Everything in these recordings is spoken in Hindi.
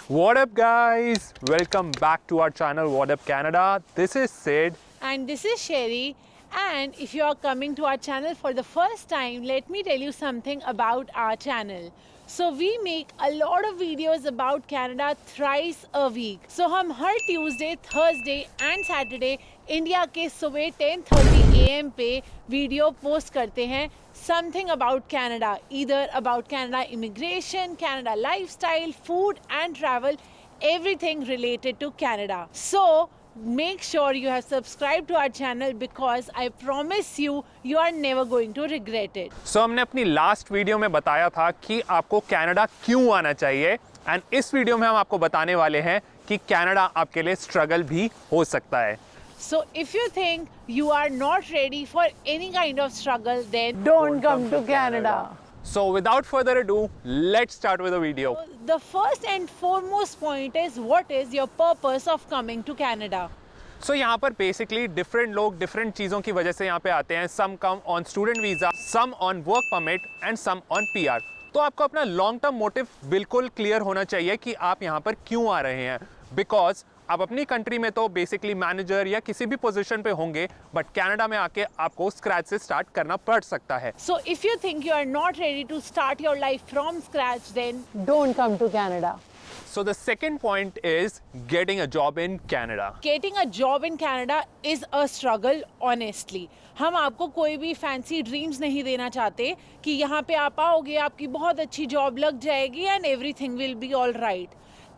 What up guys? Welcome back to our channel Waddup Canada. This is Sid. And this is Sherry. And if you are coming to our channel for the first time, let me tell you something about our channel. So we make a lot of videos about Canada thrice a week. So हम हर Tuesday, Thursday and Saturday India के सुबह 10:30 AM पे वीडियो पोस्ट करते हैं something about Canada, either about Canada immigration, Canada lifestyle, food and travel, everything related to Canada. So make sure you have subscribed to our channel because I promise you, you are never going to regret it. So हमने अपनी लास्ट वीडियो में बताया था कि आपको कनाडा क्यों आना चाहिए एंड इस वीडियो में हम आपको बताने वाले हैं कि कनाडा आपके लिए स्ट्रगल भी हो सकता है. So if you think you are not ready for any kind of struggle, then don't come to Canada. So without further ado, let's start with the video. The first and foremost point is what is your purpose of coming to Canada? So यहाँ पर बेसिकली डिफरेंट लोग डिफरेंट चीज़ों की वजह से यहाँ पे आते हैं. Some come on student visa, some on work permit and some on PR. तो आपको अपना लॉन्ग टर्म मोटिव बिल्कुल क्लियर होना चाहिए कि आप यहाँ पर क्यों आ रहे हैं. बिकॉज आप अपनी कंट्री में तो बेसिकली मैनेजर या किसी भी पोजीशन पे होंगे, बट कनाडा में आके आपको स्क्रैच से स्टार्ट करना पड़ सकता है. So if you think you are not ready to start your life from scratch, then don't come to Canada. So the second point is getting a job in Canada. Getting a job in Canada is a struggle, honestly. हम आपको कोई भी फैंसी ड्रीम्स नहीं देना चाहते कि यहाँ पे आप आओगे, आपकी बहुत अच्छी जॉब लग जाएगी and everything will be all right.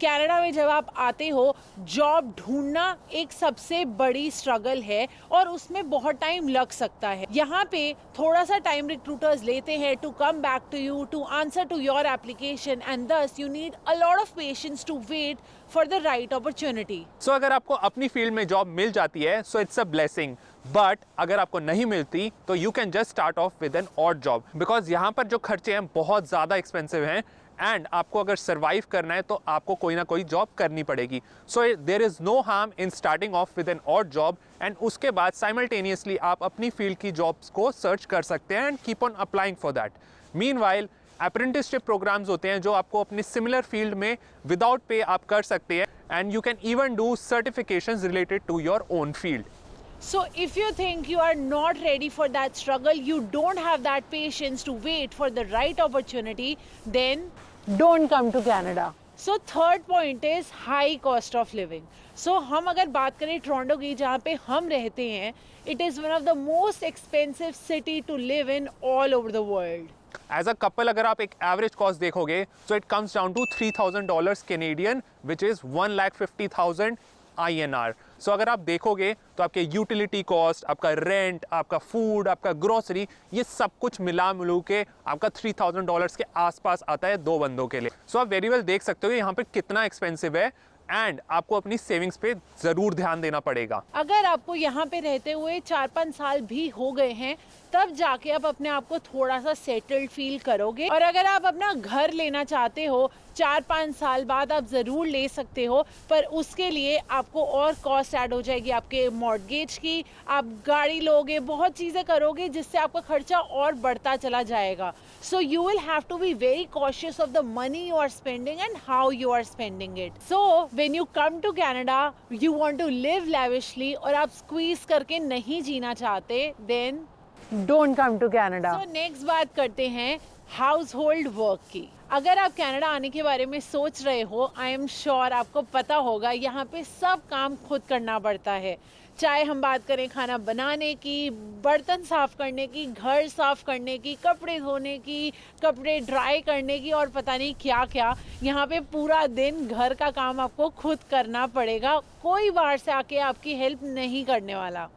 Canada में जब आप आते हो, जॉब ढूंढना एक सबसे बड़ी स्ट्रगल है और उसमें बहुत टाइम लग सकता है. यहाँ पे थोड़ा सा टाइम रिक्रूटर्स लेते हैं to come back to you, to answer to your application and thus you need a lot of patience to wait for the right opportunity. So अगर आपको अपनी फील्ड में जॉब मिल जाती है, so it's a blessing. But अगर आपको नहीं मिलती तो you can just start off with an odd job. Because यहाँ पर जो खर्चे हैं बहुत ज़्यादा एक्सपेंसिव हैं एंड आपको अगर सर्वाइव करना है तो आपको कोई ना कोई जॉब करनी पड़ेगी. So there is no harm in starting off with an odd job and उसके बाद साइमल्टेनियसली आप अपनी फील्ड की जॉब्स को सर्च कर सकते हैं and keep on applying for that. Meanwhile apprenticeship programmes होते हैं जो आपको अपनी सिमिलर फील्ड में विदाउट पे आप कर सकते हैं and you can even do certifications related to your own field. So if you think you are not ready for that struggle, you don't have that patience to wait for the right opportunity, then don't come to Canada. So third point is high cost of living. So हम अगर बात करें टोरंटो की जहाँ पे हम रहते हैं, it is one of the most expensive city to live in all over the world. As a couple अगर आप एक एवरेज कॉस्ट देखोगे so it comes down to $3,000 Canadian which is 1,50,000 INR. So अगर आप देखोगे तो आपके यूटिलिटी कॉस्ट, आपका रेंट, आपका फूड, आपका ग्रोसरी, ये सब कुछ मिला मिलू के आपका $3,000 के आसपास आता है दो बंदों के लिए. सो आप वेरी वेल देख सकते हो यहाँ पे कितना एक्सपेंसिव है एंड आपको अपनी सेविंग्स पे ज़रूर ध्यान देना पड़ेगा. अगर आपको यहाँ पे रहते हुए 4-5 साल भी हो गए हैं, तब जाके आप अपने आप को थोड़ा सा सेटल्ड फील करोगे. और अगर आप अपना घर लेना चाहते हो 4-5 साल बाद आप ज़रूर ले सकते हो, पर उसके लिए आपको और कॉस्ट ऐड हो जाएगी आपके मॉर्गेज की. आप गाड़ी लोगे, बहुत चीज़ें करोगे जिससे आपका खर्चा और बढ़ता चला जाएगा. So you will have to be very cautious of the money you are spending and how you are spending it. So when you come to Canada, you want to live lavishly और आप स्क्वीज करके नहीं जीना चाहते, then don't come to Canada. So next बात करते हैं हाउस होल्ड वर्क की. अगर आप कनाडा आने के बारे में सोच रहे हो, आई एम श्योर आपको पता होगा यहाँ पे सब काम खुद करना पड़ता है. चाहे हम बात करें खाना बनाने की, बर्तन साफ़ करने की, घर साफ़ करने की, कपड़े धोने की, कपड़े ड्राई करने की और पता नहीं क्या क्या. यहाँ पे पूरा दिन घर का काम आपको खुद करना पड़ेगा. कोई बाहर से आके आपकी हेल्प नहीं करने वाला.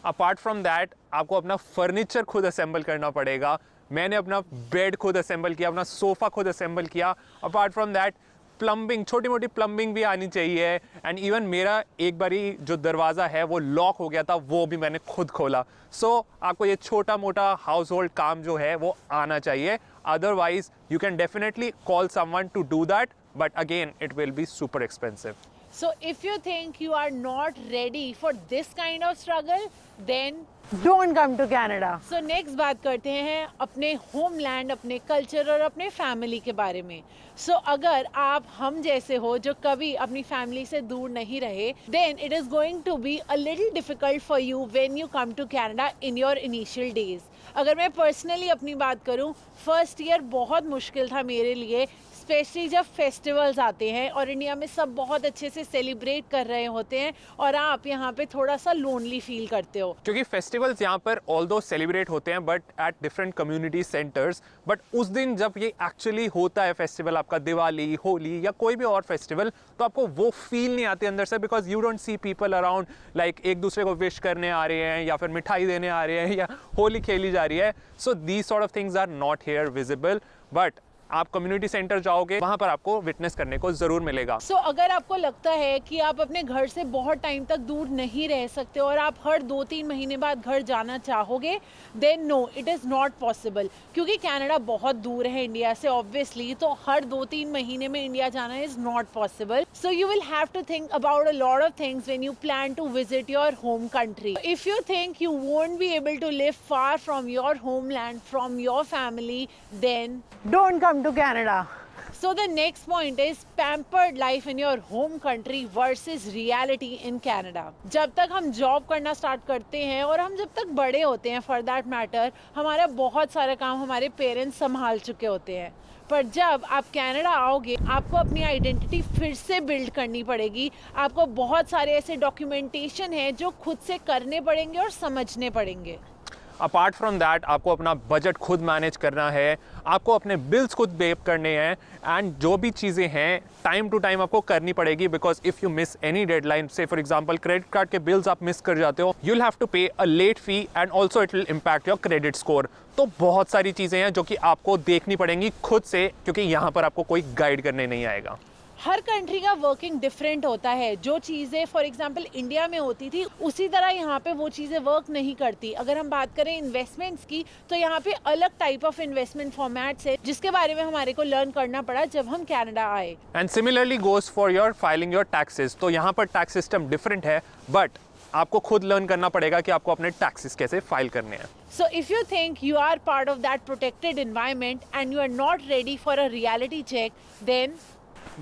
अपार्ट फ्रॉम दैट आपको अपना फर्नीचर खुद असेंबल करना पड़ेगा. मैंने अपना बेड खुद असेंबल किया, अपना सोफ़ा खुद असेंबल किया. अपार्ट फ्रॉम दैट प्लम्बिंग, छोटी मोटी प्लम्बिंग भी आनी चाहिए एंड इवन मेरा एक बारी जो दरवाज़ा है वो लॉक हो गया था, वो भी मैंने खुद खोला. सो आपको ये छोटा मोटा हाउस होल्ड काम जो है वो आना चाहिए. Otherwise you can definitely call someone to do that, but again it will be super expensive. So if you think you are not ready for this kind of struggle, then don't come to Canada. So next बात करते हैं अपने होमलैंड, अपने कल्चर और अपने फैमिली के बारे में. So अगर आप हम जैसे हो जो कभी अपनी फैमिली से दूर नहीं रहे, then it is going to be a little difficult for you when you come to Canada in your initial days. अगर मैं पर्सनली अपनी बात करूं, फर्स्ट ईयर बहुत मुश्किल था मेरे लिए, स्पेशली जब फेस्टिवल्स आते हैं और इंडिया में सब बहुत अच्छे से सेलिब्रेट कर रहे होते हैं और आप यहाँ पे थोड़ा सा लोनली फील करते हो. क्योंकि फेस्टिवल्स यहाँ पर ऑल्दो सेलिब्रेट होते हैं but at different community centres, but उस दिन जब ये एक्चुअली होता है फेस्टिवल, आपका दिवाली, होली या कोई भी और फेस्टिवल, तो आपको वो फील नहीं आती अंदर से, because you don't see people around like एक दूसरे को विश करने आ रहे हैं या फिर मिठाई देने आ रहे हैं या होली खेली जा रही है. So these sort of things are not here visible, but आप कम्युनिटी सेंटर जाओगे वहां पर आपको विटनेस करने को जरूर मिलेगा. सो अगर आपको लगता है कि आप अपने घर से बहुत टाइम तक दूर नहीं रह सकते और आप हर 2-3 महीने बाद घर जाना चाहोगे, then no, it is not possible. क्योंकि कनाडा बहुत दूर है इंडिया से ऑब्वियसली, तो हर 2-3 महीने में इंडिया जाना is not possible. So you will have to think about a lot of things when you plan to visit your home country. If you think you won't be able to live far from your homeland, from your family, then don't come to Canada. So the next point is pampered life in your home country versus reality in Canada. जब तक हम जॉब करना स्टार्ट करते हैं और हम जब तक बड़े होते हैं फॉर दैट मैटर, हमारा बहुत सारा काम हमारे पेरेंट्स संभाल चुके होते हैं. पर जब आप कनाडा आओगे, आपको अपनी आइडेंटिटी फिर से बिल्ड करनी पड़ेगी. आपको बहुत सारे ऐसे डॉक्यूमेंटेशन है जो खुद से करने पड़ेंगे और समझने पड़ेंगे. अपार्ट फ्रॉम दैट आपको अपना बजट खुद मैनेज करना है, आपको अपने बिल्स खुद पे करने हैं, एंड जो भी चीज़ें हैं टाइम टू टाइम आपको करनी पड़ेगी. Because if you miss any deadline, say for example credit card के बिल्स आप मिस कर जाते हो, you will have to pay a late fee and also it will impact your credit score. तो बहुत सारी चीज़ें हैं जो कि आपको देखनी पड़ेंगी खुद से, क्योंकि यहाँ पर आपको कोई गाइड करने नहीं आएगा. हर कंट्री का वर्किंग डिफरेंट होता है. जो चीज़ें फॉर एग्जांपल इंडिया में होती थी उसी तरह यहाँ पे वो चीज़ें वर्क नहीं करती. अगर हम बात करें इन्वेस्टमेंट्स की, तो यहाँ पे अलग टाइप ऑफ इन्वेस्टमेंट फॉर्मेट्स है जिसके बारे में हमारे को लर्न करना पड़ा जब हम कनाडा आए. And similarly goes for your filing your taxes. तो यहाँ पर टैक्स सिस्टम डिफरेंट है, बट आपको खुद लर्न करना पड़ेगा कि आपको अपने टैक्सेस कैसे फाइल करने हैं. So if you think you are part of that protected environment and you are not ready for a reality check, then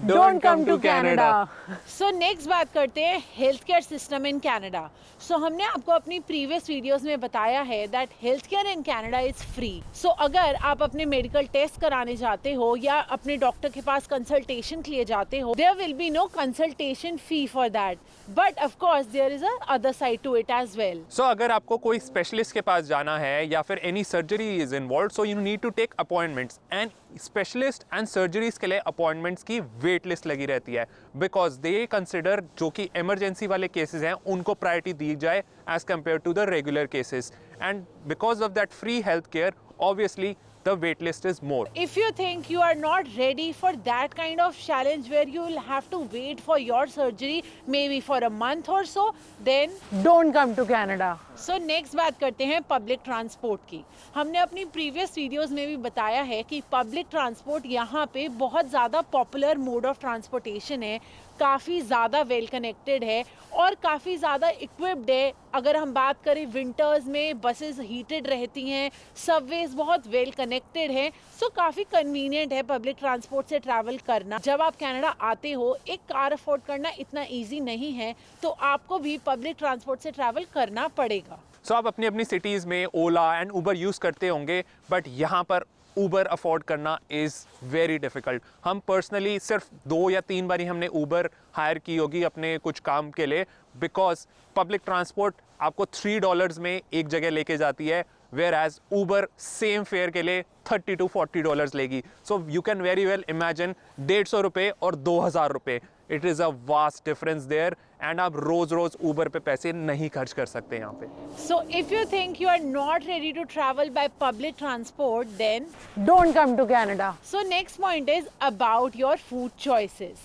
Don't come to Canada. So next बात करते हैं health care system in Canada. So हमने आपको अपनी प्रीवियस वीडियोस में बताया है that health care in Canada is free. So अगर आप अपने मेडिकल टेस्ट कराने जाते हो या अपने डॉक्टर के पास कंसल्टेशन के लिए जाते हो, there will be no consultation fee for that, but of course there is a other side to it as well. So अगर आपको कोई स्पेशलिस्ट के पास जाना है या फिर any surgery is involve, so you need to take appointments, and specialist and surgeries के लिए अपॉइंटमेंट्स की वेट लिस्ट लगी रहती है, बिकॉज दे कंसिडर जो कि इमरजेंसी वाले केसेस हैं उनको प्रायोरिटी दी जाए as compare to the regular cases. And because of that free health care, obviously the wait list is more. If you think you are not ready for that kind of challenge where you will have to wait for your surgery maybe for a month or so, then don't come to Canada. So next बात करते हैं पब्लिक ट्रांसपोर्ट की. हमने अपनी प्रीवियस वीडियोस में भी बताया है कि पब्लिक ट्रांसपोर्ट यहाँ पे बहुत ज़्यादा पॉपुलर मोड ऑफ ट्रांसपोर्टेशन है, काफ़ी ज़्यादा वेल कनेक्टेड है और काफ़ी ज़्यादा इक्विप्ड है. अगर हम बात करें विंटर्स में बसेस हीटेड रहती हैं, सबवेज बहुत वेल कनेक्टेड है, सो काफ़ी कन्वीनियंट है पब्लिक ट्रांसपोर्ट से ट्रैवल करना. जब आप कनाडा आते हो, एक कार अफोर्ड करना इतना ईजी नहीं है, तो आपको भी पब्लिक ट्रांसपोर्ट से ट्रैवल करना पड़ेगा. सो आप अपनी अपनी सिटीज़ में ओला एंड उबर यूज़ करते होंगे, बट यहाँ पर ऊबर अफोर्ड करना इज़ वेरी डिफ़िकल्ट. हम पर्सनली सिर्फ 2 या 3 बार ही हमने ऊबर हायर की होगी अपने कुछ काम के लिए, बिकॉज पब्लिक ट्रांसपोर्ट आपको $3 में एक जगह लेके जाती है, whereas Uber same fare के लिए $30 to $40 लेगी. So you can very well imagine ₹150 और ₹2000. It is a vast difference there, and आप रोज रोज ऊबर पे पैसे नहीं खर्च कर सकते यहाँ पे. So if you think you are not ready to travel by public transport, then don't come to Canada. So next point is about your food choices.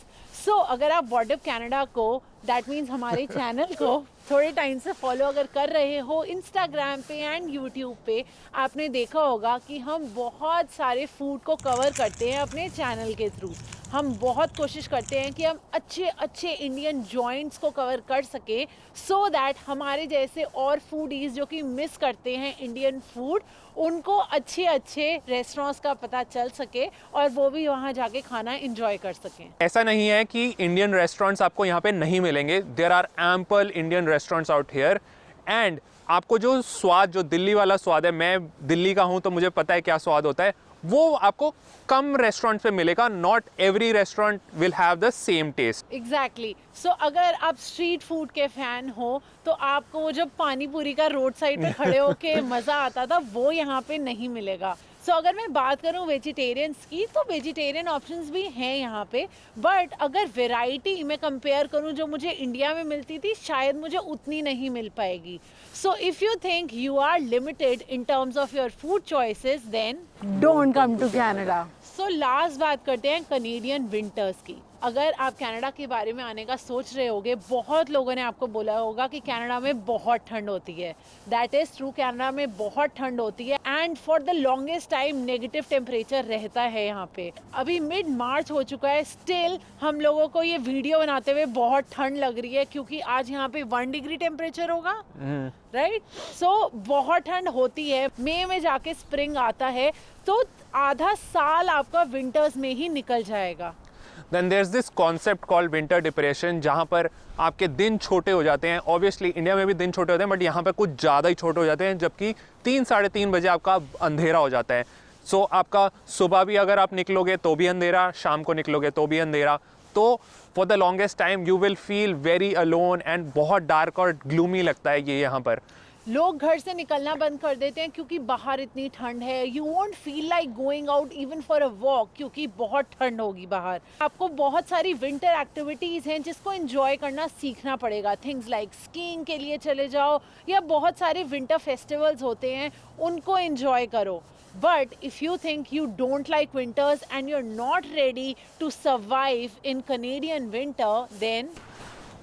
So अगर आप Waddup कनाडा को, दैट मीन्स हमारे चैनल को थोड़े टाइम से फॉलो अगर कर रहे हो इंस्टाग्राम पे एंड यूट्यूब पे, आपने देखा होगा कि हम बहुत सारे फूड को कवर करते हैं अपने चैनल के थ्रू। हम बहुत कोशिश करते हैं कि हम अच्छे अच्छे इंडियन जॉइंट्स को कवर कर सकें, सो दैट हमारे जैसे और फूडीज़ जो कि मिस करते हैं इंडियन फूड, उनको अच्छे अच्छे रेस्टोरेंट्स का पता चल सके और वो भी वहाँ जाके खाना इंजॉय कर सकें। ऐसा नहीं है कि इंडियन रेस्टोरेंट्स आपको यहाँ पे नहीं मिलेंगे, there are ample Indian restaurants out here. And आपको जो स्वाद, जो दिल्ली वाला स्वाद है, मैं दिल्ली का हूँ तो मुझे पता है क्या स्वाद होता है, वो आपको कम रेस्टोरेंट पे मिलेगा। Not every restaurant will have the same taste. Exactly. So अगर आप स्ट्रीट फूड के फैन हो तो आपको वो जब पानी पूरी का रोड साइड पे खड़े होके मज़ा आता था, वो यहाँ पे नहीं मिलेगा। सो अगर मैं बात करूँ वेजिटेरियंस की, तो वेजिटेरियन ऑप्शंस भी हैं यहाँ पे, बट अगर वैरायटी में कंपेयर करूँ जो मुझे इंडिया में मिलती थी, शायद मुझे उतनी नहीं मिल पाएगी। So if you think you are limited in terms of your food choices, then don't come to Canada. So last बात करते हैं कनेडियन विंटर्स की। अगर आप कनाडा के बारे में आने का सोच रहे होगे, बहुत लोगों ने आपको बोला होगा कि कनाडा में बहुत ठंड होती है। दैट इज़ ट्रू, कनाडा में बहुत ठंड होती है and for the longest time negative temperature रहता है यहाँ पे। अभी मिड मार्च हो चुका है, स्टिल हम लोगों को ये वीडियो बनाते हुए बहुत ठंड लग रही है, क्योंकि आज यहाँ पे 1 डिग्री टेम्परेचर होगा, राइट? सो बहुत ठंड होती है। मई में जाके स्प्रिंग आता है, तो आधा साल आपका विंटर्स में ही निकल जाएगा। Then there is this concept called winter depression, जहाँ पर आपके दिन छोटे हो जाते हैं। ऑब्वियसली इंडिया में भी दिन छोटे होते हैं, बट यहाँ पर कुछ ज़्यादा ही छोटे हो जाते हैं, जबकि 3 साढ़े 3 बजे आपका अंधेरा हो जाता है। सो आपका सुबह भी अगर आप निकलोगे तो भी अंधेरा, शाम को निकलोगे तो भी अंधेरा। तो for the longest time you will feel very alone and बहुत डार्क और ग्लूमी लगता है ये यहाँ पर। लोग घर से निकलना बंद कर देते हैं क्योंकि बाहर इतनी ठंड है। You won't feel like going out even for a walk, क्योंकि बहुत ठंड होगी बाहर। आपको बहुत सारी विंटर एक्टिविटीज़ हैं जिसको एंजॉय करना सीखना पड़ेगा। थिंग्स लाइक स्कीइंग के लिए चले जाओ, या बहुत सारे विंटर फेस्टिवल्स होते हैं, उनको एंजॉय करो। But if you think you don't like winters and you're not ready to survive in Canadian winter, then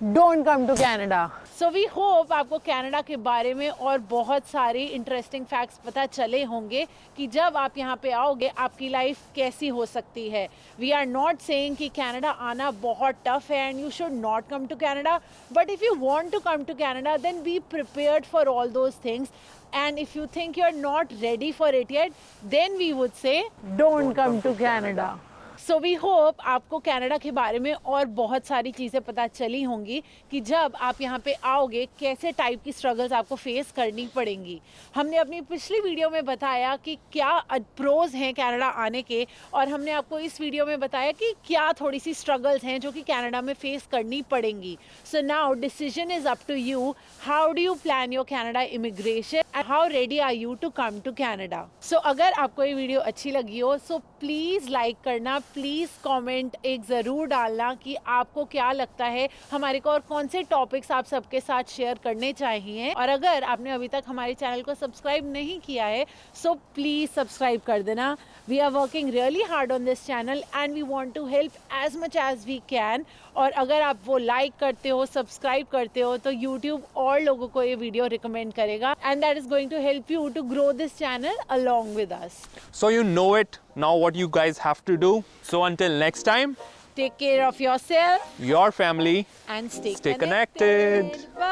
don't come to Canada. So we hope आपको कनाडा के बारे में और बहुत सारे इंटरेस्टिंग फैक्ट्स पता चले होंगे कि जब आप यहाँ पे आओगे आपकी लाइफ कैसी हो सकती है। वी आर नॉट सेइंग कि कनाडा आना बहुत टफ है and you should not come to Canada, but if you want to come to Canada then be prepared for all those things, and if you think you're not ready for it yet, then we would say don't come to Canada. So we hope आपको कनाडा के बारे में और बहुत सारी चीज़ें पता चली होंगी कि जब आप यहाँ पे आओगे कैसे टाइप की स्ट्रगल्स आपको फेस करनी पड़ेंगी। हमने अपनी पिछली वीडियो में बताया कि क्या प्रोज हैं कनाडा आने के, और हमने आपको इस वीडियो में बताया कि क्या थोड़ी सी स्ट्रगल्स हैं जो कि कनाडा में फेस करनी पड़ेंगी। So now decision is up to you, how do you plan your Canada immigration and how ready are you to come to Canada. So अगर आपको ये वीडियो अच्छी लगी हो, सो प्लीज़ लाइक करना, प्लीज़ कमेंट एक ज़रूर डालना कि आपको क्या लगता है हमारे को और कौन से टॉपिक्स आप सबके साथ शेयर करने चाहिए। और अगर आपने अभी तक हमारे चैनल को सब्सक्राइब नहीं किया है, सो प्लीज़ सब्सक्राइब कर देना। We are working really hard on this channel and we want to help as much as we can. और अगर आप वो लाइक करते हो, सब्सक्राइब करते हो, तो यूट्यूब और लोगों को ये वीडियो रिकमेंड करेगा and that is going to help you to grow this channel along with us. So you know it now what you guys have to do. So until next time, Take care of yourself your family, and stay connected. Bye.